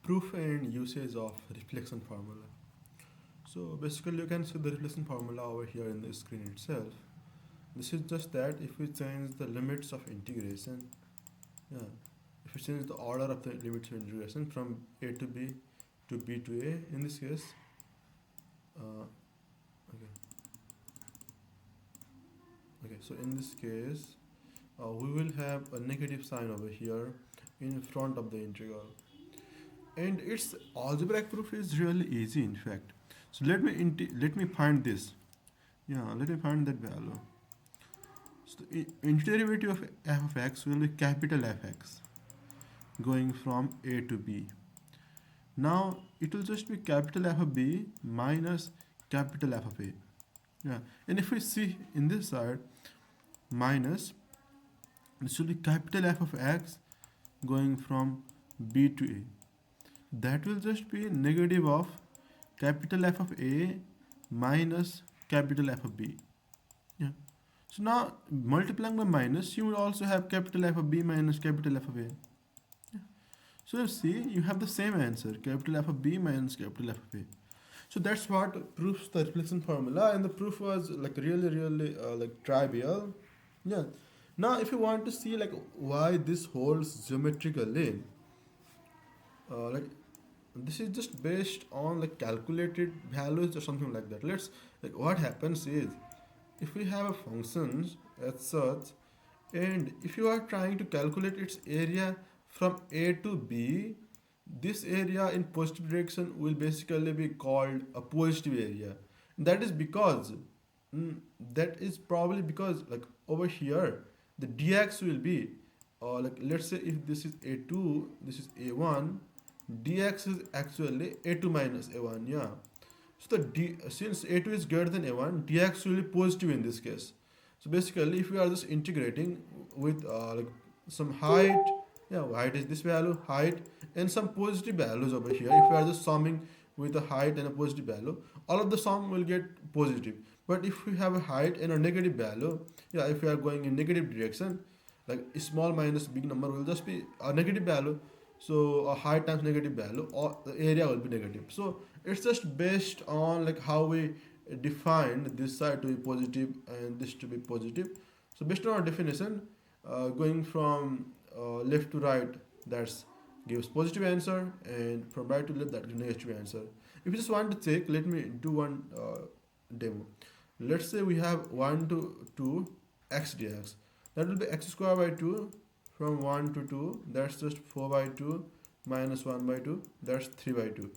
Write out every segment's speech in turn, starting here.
Proof and usage of reflection formula. So basically you can see the reflection formula over here in the screen itself. This is just that if we change the limits of integration, yeah, if we change the order of the limits of integration from a to b to b to a, in this case, uh, okay, okay, so in this case, we will have a negative sign over here in front of the integral, and its algebraic proof is really easy in fact. So let me find this. Yeah, let me find that value. So the antiderivative of f of x will be capital Fx going from a to b. Now it will just be capital F of b minus capital F of a. Yeah, and if we see in this side minus, this will be capital F of x going from b to a. That will just be negative of capital F of a minus capital F of b. Yeah. So now multiplying by minus, you will also have capital F of b minus capital F of a. Yeah. So you see, you have the same answer, capital F of b minus capital F of a. So that's what proves the reflection formula, and the proof was like really like trivial. Yeah. Now if you want to see like why this holds geometrically, like this is just based on like calculated values or something like that. Let's like what happens is, if we have a functions as such, and if you are trying to calculate its area from a to b, this area in positive direction will basically be called a positive area. That is because, that is probably because like over here the dx will be, like let's say if this is a2, this is a1, dx is actually a2 minus a1. Yeah, so since a2 is greater than a1, dx will be positive in this case. So basically, if we are just integrating with like some height, yeah, height is this value, height, and some positive values over here. If we are just summing with a height and a positive value, all of the sum will get positive. But if we have a height and a negative value, yeah, if we are going in negative direction, like small minus big number will just be a negative value. So a height times negative value, or the area will be negative. So it's just based on like how we define this side to be positive and this to be positive. So based on our definition, going from left to right, that's gives positive answer, and from right to left that gives negative answer. If you just want to check, let me do one demo. Let's say we have 1 to 2 x dx. That will be x square by 2 from 1 to 2. That's just 4 by 2 minus 1 by 2. That's 3 by 2.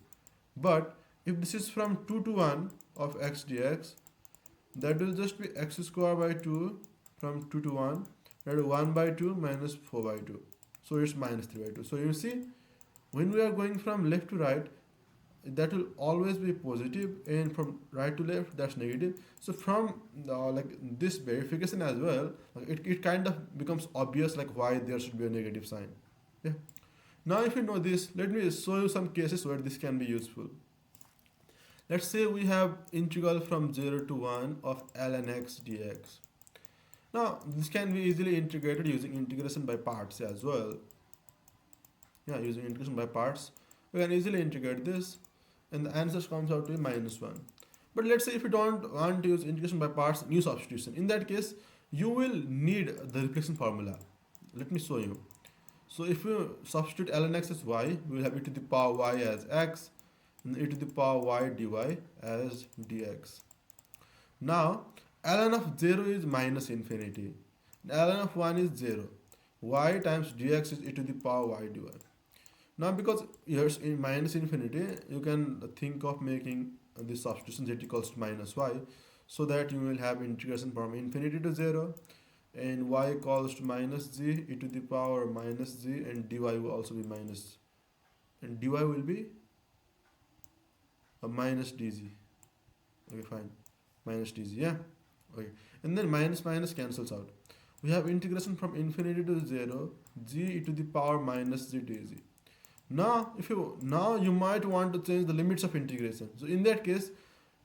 But if this is from 2 to 1 of x dx, that will just be x square by 2 from 2 to 1. That is 1 by 2 minus 4 by 2. So it's minus 3 by 2. So you see, when we are going from left to right, that will always be positive, and from right to left that's negative. So from like this verification as well, like it kind of becomes obvious like why there should be a negative sign. Yeah. Now if you know this, let me show you some cases where this can be useful. Let's say we have integral from 0 to 1 of ln x dx. Now this can be easily integrated using integration by parts as well. Yeah, using integration by parts, we can easily integrate this, and the answer comes out to be minus 1. But let's say if you don't want to use integration by parts, new substitution. In that case, you will need the reflection formula. Let me show you. So if you substitute ln x as y, we will have e to the power y as x, and e to the power y dy as dx. Now, ln of 0 is minus infinity. Ln of 1 is 0. Y times dx is e to the power y dy. Now because here's in minus infinity, you can think of making this substitution z equals to minus y, so that you will have integration from infinity to 0, and y equals to minus z e to the power minus z, and dy will also be minus, and dy will be a minus dz. Okay, fine, minus dz, yeah. Okay, and then minus minus cancels out. We have integration from infinity to 0, g e to the power minus z dz. Now you might want to change the limits of integration. So in that case,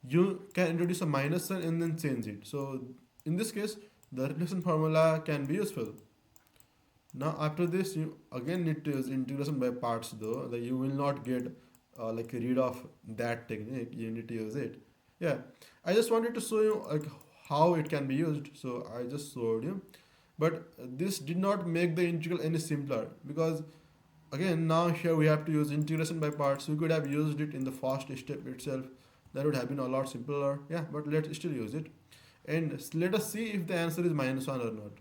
you can introduce a minus sign and then change it. So in this case, the reflection formula can be useful. Now after this, you again need to use integration by parts though. That you will not get like rid of that technique. You need to use it. Yeah, I just wanted to show you like how it can be used. So I just showed you, but this did not make the integral any simpler because again now here we have to use integration by parts. We could have used it in the first step itself. That would have been a lot simpler. Yeah, but let's still use it, and let us see if the answer is -1 or not.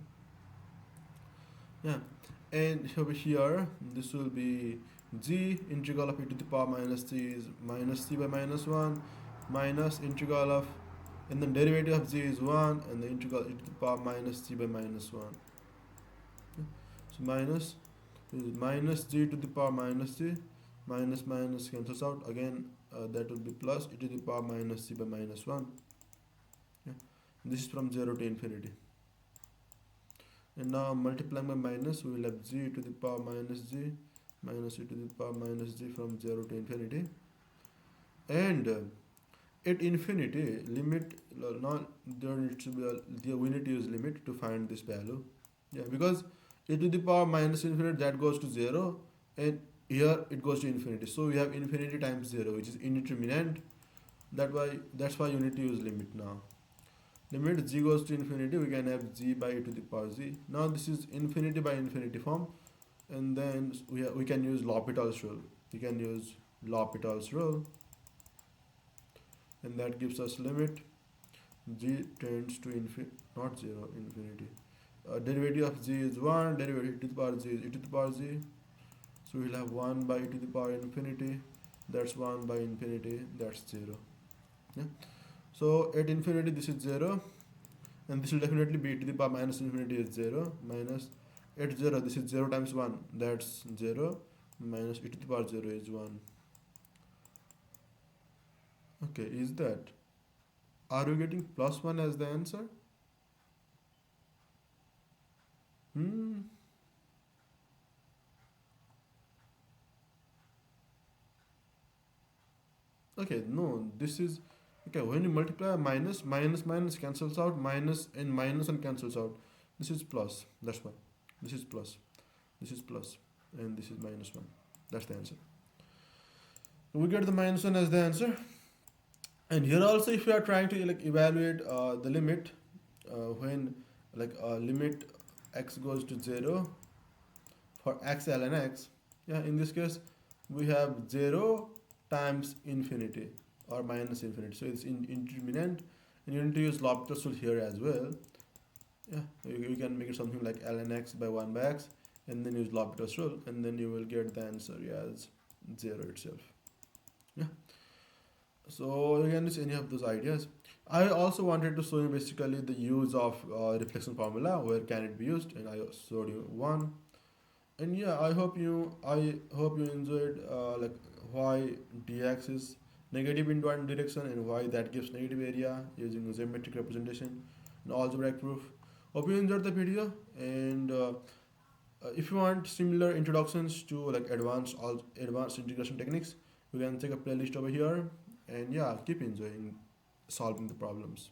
Yeah, and over here this will be g integral of e to the power minus c is minus c by minus 1 minus integral of, and then derivative of g is 1 and the integral e to the power minus c by minus 1. So minus is minus g to the power minus c, minus minus cancels out again, that will be plus e to the power minus c by minus 1. Yeah. This is from 0 to infinity. And now multiplying by minus, we will have g to the power minus g minus e to the power minus g from 0 to infinity. And at infinity, limit, not there needs to be we need to use limit to find this value. Yeah, because e to the power minus infinity, that goes to 0, and here it goes to infinity. So we have infinity times 0, which is indeterminate. That's why you need to use limit now. Limit g goes to infinity, we can have g by e to the power z. Now this is infinity by infinity form, and then we can use L'Hopital's rule. We can use L'Hopital's rule, and that gives us limit g tends to infinity, not 0, infinity. Derivative of g is 1, derivative e to the power z is e to the power z. So we'll have 1 by e to the power infinity, that's 1 by infinity, that's 0. Yeah. So at infinity this is 0, and this will definitely be e to the power minus infinity is 0, minus at 0 this is 0 times 1, that's 0, minus e to the power 0 is 1. Okay, is that, are you getting plus 1 as the answer? Okay, no, this is, okay, when you multiply minus, minus minus cancels out, minus and minus and cancels out. This is plus, that's why. This is plus, and this is minus 1. That's the answer. We get the minus 1 as the answer. And here also, if you are trying to like evaluate the limit when like limit x goes to 0 for x ln x, yeah, in this case we have 0 times infinity or minus infinity, so it's indeterminate, and you need to use L'Hopital's rule here as well. Yeah, you can make it something like ln x by 1 by x, and then use L'Hopital's rule, and then you will get the answer as 0 itself. Yeah, so you can use any of those ideas. I also wanted to show you basically the use of reflection formula, where can it be used, and I showed you one. And yeah, I hope you enjoyed like why dx is negative in one direction and why that gives negative area using geometric representation and algebraic proof. Hope you enjoyed the video, and if you want similar introductions to like advanced integration techniques, you can check a playlist over here. And yeah, keep enjoying solving the problems.